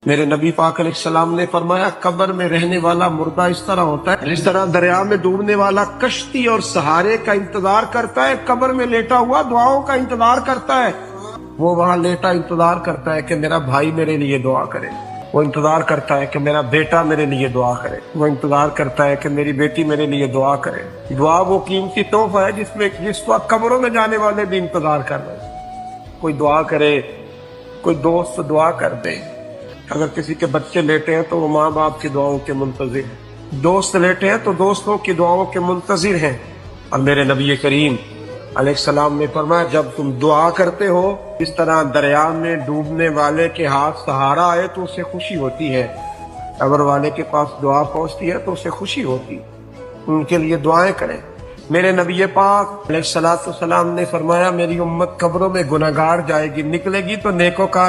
میرے نبی پاک علیہ السلام نے فرمایا قبر میں رہنے والا مردہ اس طرح ہوتا ہے جس طرح دریا میں ڈوبنے والا کشتی اور سہارے کا انتظار کرتا ہے، قبر میں لیٹا ہوا دعاؤں کا انتظار کرتا ہے۔ وہ وہاں لیٹا انتظار کرتا ہے کہ میرا بھائی میرے لیے دعا کرے، وہ انتظار کرتا ہے کہ میرا بیٹا میرے لیے دعا کرے، وہ انتظار کرتا ہے کہ میری بیٹی میرے لیے دعا کرے۔ دعا وہ قیمتی تحفہ ہے جس وقت قبروں میں جانے والے بھی انتظار کر رہے ہیں۔ کوئی دعا کرے، کوئی دوست دعا کر دے۔ اگر کسی کے بچے لیٹے ہیں تو وہ ماں باپ کی دعاؤں کے منتظر ہیں، دوست لیٹے ہیں تو دوستوں کی دعاؤں کے منتظر ہیں۔ اور میرے نبی کریم علیہ السلام نے فرمایا جب تم دعا کرتے ہو اس طرح دریا میں ڈوبنے والے کے ہاتھ سہارا آئے تو اسے خوشی ہوتی ہے، قبر والے کے پاس دعا پہنچتی ہے تو اسے خوشی ہوتی، ان کے لیے دعائیں کریں۔ میرے نبی پاک علیہ السلام نے فرمایا میری امت قبروں میں گناہگار جائے گی، نکلے گی تو نیکوکار